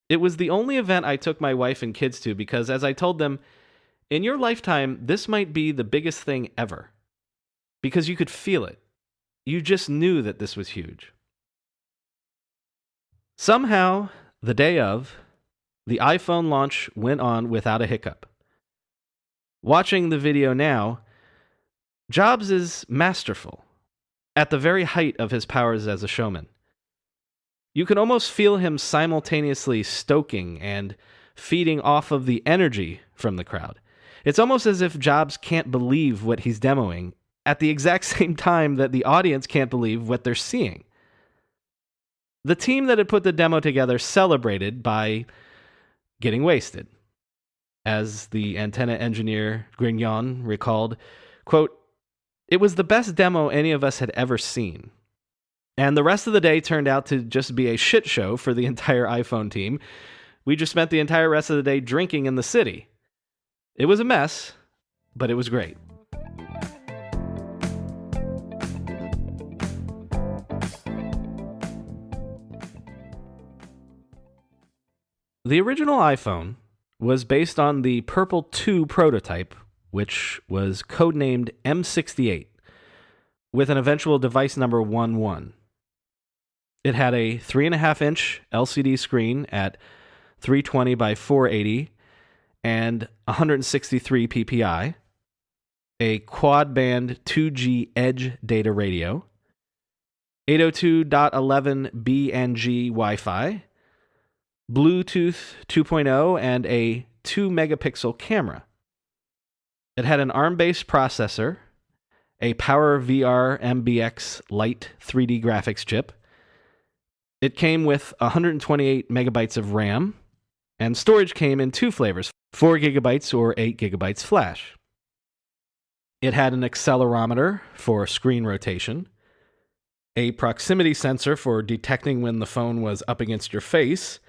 It was the only event I took my wife and kids to because, as I told them, in your lifetime, this might be the biggest thing ever. Because you could feel it. You just knew that this was huge." Somehow, the day of, the iPhone launch went on without a hiccup. Watching the video now, Jobs is masterful, at the very height of his powers as a showman. You can almost feel him simultaneously stoking and feeding off of the energy from the crowd. It's almost as if Jobs can't believe what he's demoing at the exact same time that the audience can't believe what they're seeing. The team that had put the demo together celebrated by getting wasted. As the antenna engineer Grignon recalled, quote, "It was the best demo any of us had ever seen. And the rest of the day turned out to just be a shit show for the entire iPhone team. We just spent the entire rest of the day drinking in the city. It was a mess, but it was great." The original iPhone was based on the Purple II prototype, which was codenamed M68, with an eventual device number 11. It had a 3.5-inch LCD screen at 320 by 480 and 163 ppi, a quad-band 2G Edge data radio, 802.11b and G Wi-Fi, Bluetooth 2.0, and a 2-megapixel camera. It had an ARM-based processor, a Power VR MBX Lite 3D graphics chip. It came with 128 megabytes of RAM, and storage came in 2 flavors, 4 gigabytes or 8 gigabytes flash. It had an accelerometer for screen rotation, a proximity sensor for detecting when the phone was up against your face,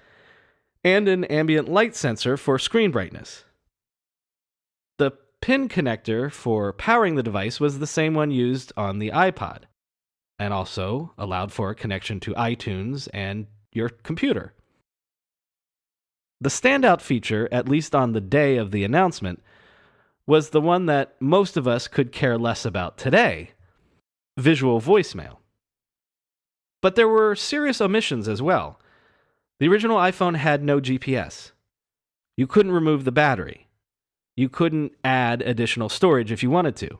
and an ambient light sensor for screen brightness. The pin connector for powering the device was the same one used on the iPod, and also allowed for a connection to iTunes and your computer. The standout feature, at least on the day of the announcement, was the one that most of us could care less about today: visual voicemail. But there were serious omissions as well. The original iPhone had no GPS. You couldn't remove the battery. You couldn't add additional storage if you wanted to.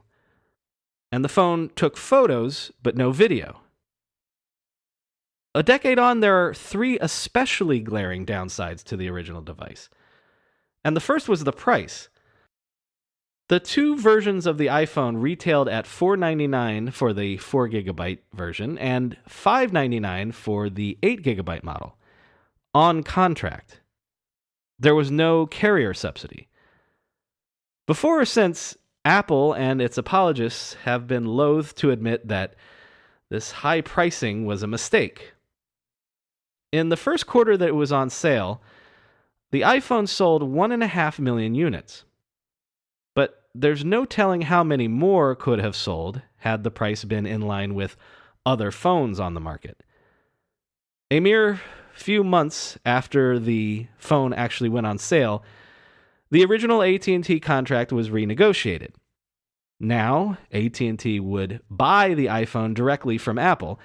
And the phone took photos, but no video. A decade on, there are 3 especially glaring downsides to the original device. And the first was the price. The 2 versions of the iPhone retailed at $499 for the 4GB version and $599 for the 8GB model, on contract. There was no carrier subsidy. Before or since, Apple and its apologists have been loath to admit that this high pricing was a mistake. In the first quarter that it was on sale, the iPhone sold 1.5 million units. But there's no telling how many more could have sold had the price been in line with other phones on the market. A mere few months after the phone actually went on sale, the original AT&T contract was renegotiated. Now, AT&T would buy the iPhone directly from Apple,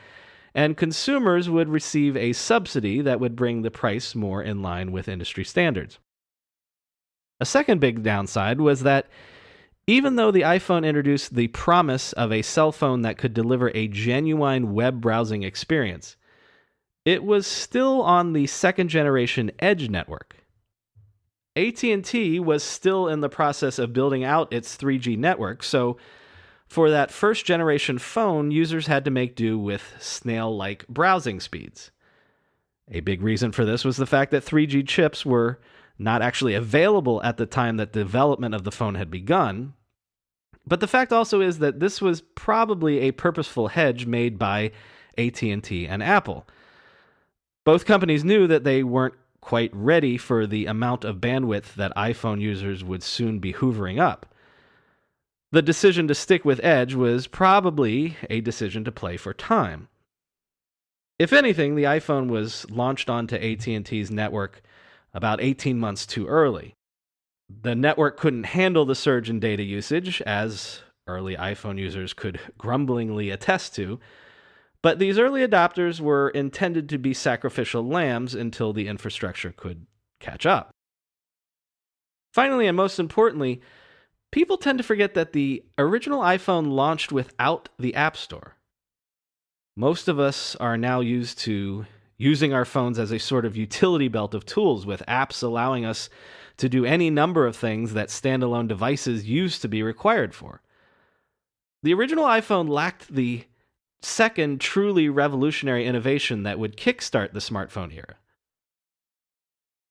and consumers would receive a subsidy that would bring the price more in line with industry standards. A second big downside was that even though the iPhone introduced the promise of a cell phone that could deliver a genuine web browsing experience, it was still on the second-generation Edge network. AT&T was still in the process of building out its 3G network, so for that first-generation phone, users had to make do with snail-like browsing speeds. A big reason for this was the fact that 3G chips were not actually available at the time that development of the phone had begun, but the fact also is that this was probably a purposeful hedge made by AT&T and Apple. Both companies knew that they weren't quite ready for the amount of bandwidth that iPhone users would soon be hoovering up. The decision to stick with Edge was probably a decision to play for time. If anything, the iPhone was launched onto AT&T's network about 18 months too early. The network couldn't handle the surge in data usage, as early iPhone users could grumblingly attest to, but these early adopters were intended to be sacrificial lambs until the infrastructure could catch up. Finally, and most importantly, people tend to forget that the original iPhone launched without the App Store. Most of us are now used to using our phones as a sort of utility belt of tools, with apps allowing us to do any number of things that standalone devices used to be required for. The original iPhone lacked the second truly revolutionary innovation that would kickstart the smartphone era.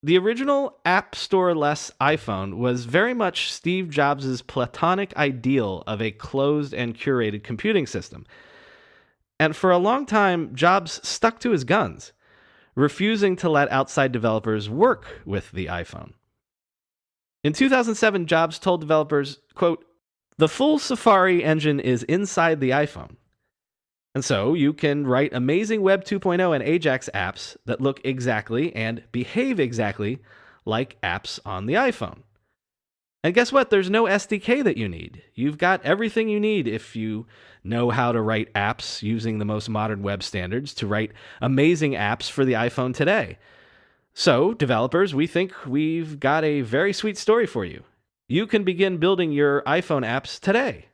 The original App Store-less iPhone was very much Steve Jobs' platonic ideal of a closed and curated computing system. And for a long time, Jobs stuck to his guns, refusing to let outside developers work with the iPhone. In 2007, Jobs told developers, quote, "The full Safari engine is inside the iPhone. And so you can write amazing Web 2.0 and Ajax apps that look exactly and behave exactly like apps on the iPhone. And guess what? There's no SDK that you need. You've got everything you need if you know how to write apps using the most modern web standards to write amazing apps for the iPhone today. So, developers, we think we've got a very sweet story for you. You can begin building your iPhone apps today."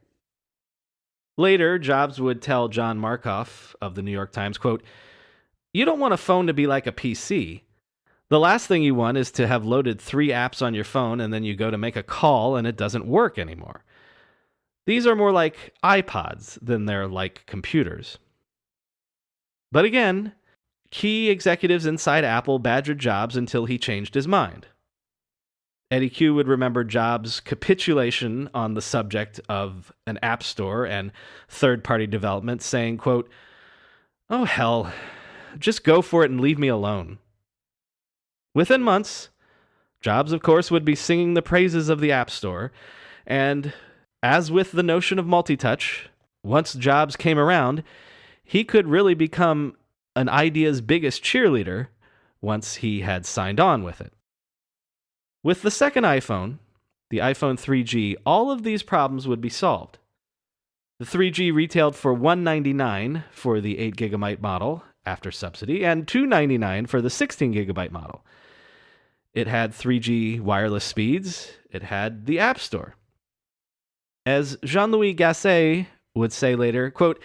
Later, Jobs would tell John Markoff of the New York Times, quote, "You don't want a phone to be like a PC. The last thing you want is to have loaded 3 apps on your phone and then you go to make a call and it doesn't work anymore. These are more like iPods than they're like computers." But again, key executives inside Apple badgered Jobs until he changed his mind. Eddie Q would remember Jobs' capitulation on the subject of an app store and third-party development, saying, quote, "Oh, hell, just go for it and leave me alone." Within months, Jobs, of course, would be singing the praises of the App Store, and as with the notion of multi-touch, once Jobs came around, he could really become an idea's biggest cheerleader once he had signed on with it. With the second iPhone, the iPhone 3G, all of these problems would be solved. The 3G retailed for $199 for the 8GB model after subsidy and $299 for the 16GB model. It had 3G wireless speeds. It had the App Store. As Jean-Louis Gasset would say later, quote,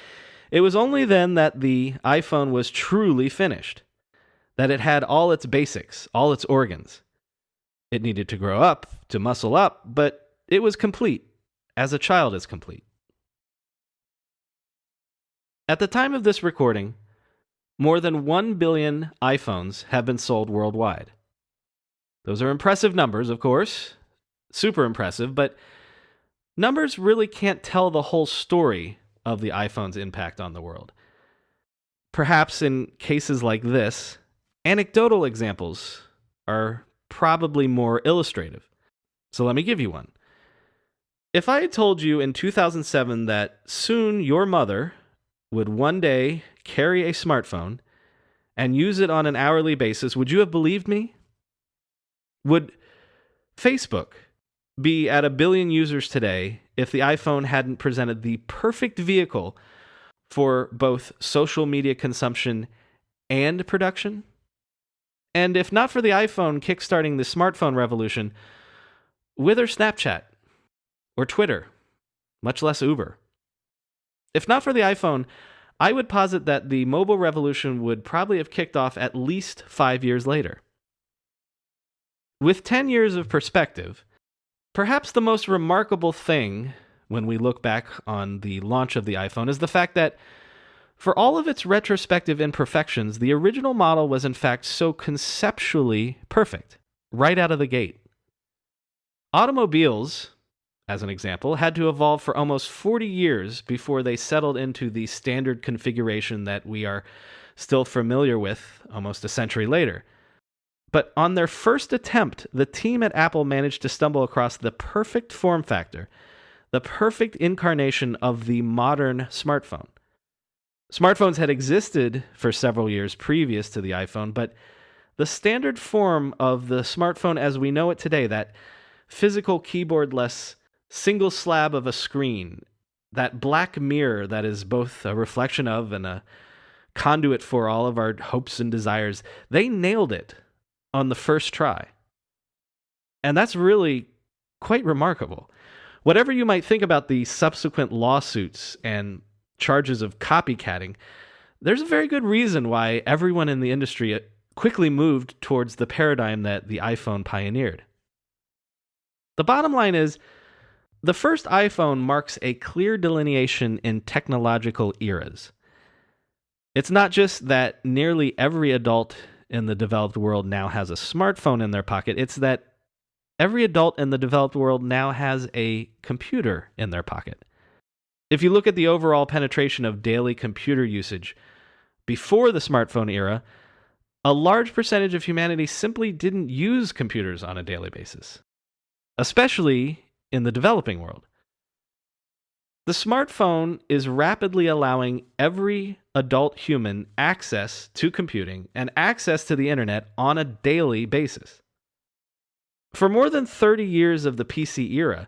"It was only then that the iPhone was truly finished, that it had all its basics, all its organs. It needed to grow up, to muscle up, but it was complete, as a child is complete." At the time of this recording, more than 1 billion iPhones have been sold worldwide. Those are impressive numbers, of course, super impressive, but numbers really can't tell the whole story of the iPhone's impact on the world. Perhaps in cases like this, anecdotal examples are probably more illustrative. So let me give you one. If I had told you in 2007 that soon your mother would one day carry a smartphone and use it on an hourly basis, would you have believed me? Would Facebook be at 1 billion users today if the iPhone hadn't presented the perfect vehicle for both social media consumption and production? And if not for the iPhone kickstarting the smartphone revolution, whither Snapchat or Twitter, much less Uber? If not for the iPhone, I would posit that the mobile revolution would probably have kicked off at least 5 years later. With 10 years of perspective, perhaps the most remarkable thing when we look back on the launch of the iPhone is the fact that for all of its retrospective imperfections, the original model was in fact so conceptually perfect, right out of the gate. Automobiles, as an example, had to evolve for almost 40 years before they settled into the standard configuration that we are still familiar with almost a century later. But on their first attempt, the team at Apple managed to stumble across the perfect form factor, the perfect incarnation of the modern smartphone. Smartphones had existed for several years previous to the iPhone, but the standard form of the smartphone as we know it today, that physical keyboardless single slab of a screen, that black mirror that is both a reflection of and a conduit for all of our hopes and desires, they nailed it on the first try. And that's really quite remarkable. Whatever you might think about the subsequent lawsuits and charges of copycatting, there's a very good reason why everyone in the industry quickly moved towards the paradigm that the iPhone pioneered. The bottom line is, the first iPhone marks a clear delineation in technological eras. It's not just that nearly every adult in the developed world now has a smartphone in their pocket, it's that every adult in the developed world now has a computer in their pocket. If you look at the overall penetration of daily computer usage before the smartphone era, a large percentage of humanity simply didn't use computers on a daily basis, especially in the developing world. The smartphone is rapidly allowing every adult human access to computing and access to the internet on a daily basis. For more than 30 years of the PC era,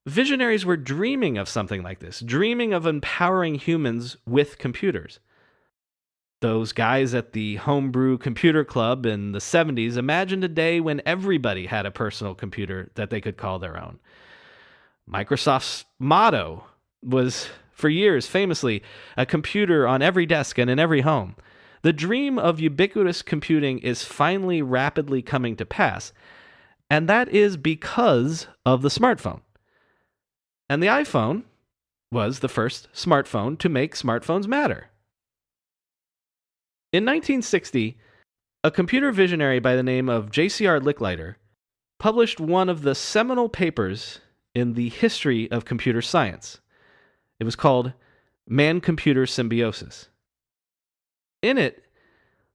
visionaries were dreaming of something like this, dreaming of empowering humans with computers. Those guys at the homebrew computer club in the 70s imagined a day when everybody had a personal computer that they could call their own. Microsoft's motto was, for years, famously, a computer on every desk and in every home. The dream of ubiquitous computing is finally rapidly coming to pass, and that is because of the smartphone. And the iPhone was the first smartphone to make smartphones matter. In 1960, a computer visionary by the name of J.C.R. Licklider published one of the seminal papers in the history of computer science. It was called Man-Computer Symbiosis. In it,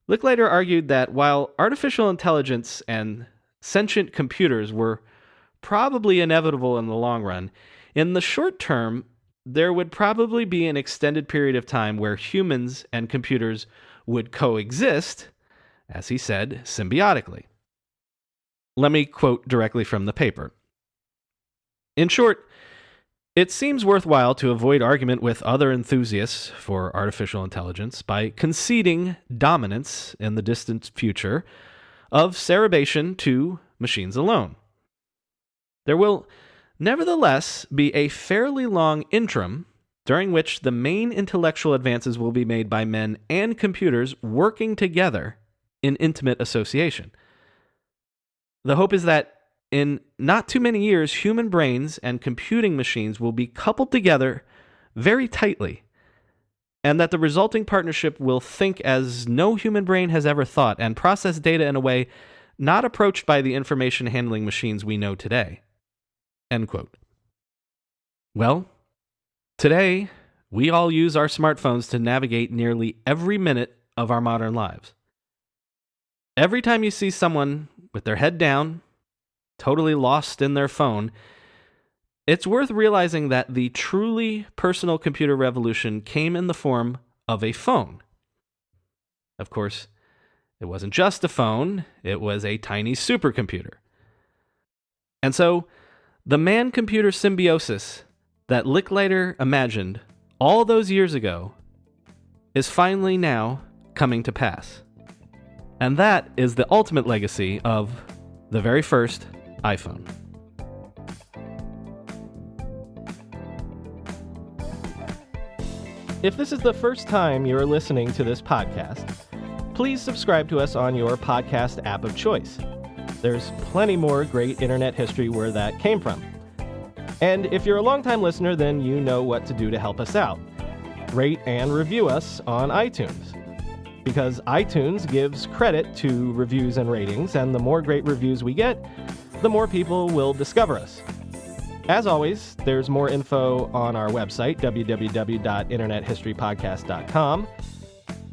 Licklider argued that while artificial intelligence and sentient computers were probably inevitable in the long run, in the short term, there would probably be an extended period of time where humans and computers would coexist, as he said, symbiotically. Let me quote directly from the paper. In short, it seems worthwhile to avoid argument with other enthusiasts for artificial intelligence by conceding dominance in the distant future of cerebration to machines alone. There will nevertheless be a fairly long interim during which the main intellectual advances will be made by men and computers working together in intimate association. The hope is that in not too many years, human brains and computing machines will be coupled together very tightly, and that the resulting partnership will think as no human brain has ever thought and process data in a way not approached by the information handling machines we know today. End quote. Well, today, we all use our smartphones to navigate nearly every minute of our modern lives. Every time you see someone with their head down, totally lost in their phone, it's worth realizing that the truly personal computer revolution came in the form of a phone. Of course, it wasn't just a phone, it was a tiny supercomputer. And so, the man-computer symbiosis that Licklider imagined all those years ago is finally now coming to pass. And that is the ultimate legacy of the very first iPhone. If this is the first time you're listening to this podcast, please subscribe to us on your podcast app of choice. There's plenty more great internet history where that came from. And if you're a longtime listener, then you know what to do to help us out. Rate and review us on iTunes. Because iTunes gives credit to reviews and ratings, and the more great reviews we get, the more people will discover us. As always, there's more info on our website, www.internethistorypodcast.com.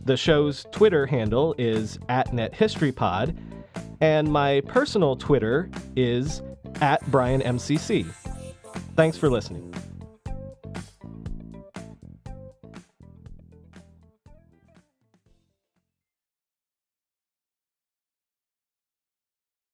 The show's Twitter handle is @NetHistoryPod, and my personal Twitter is @BrianMCC. Thanks for listening.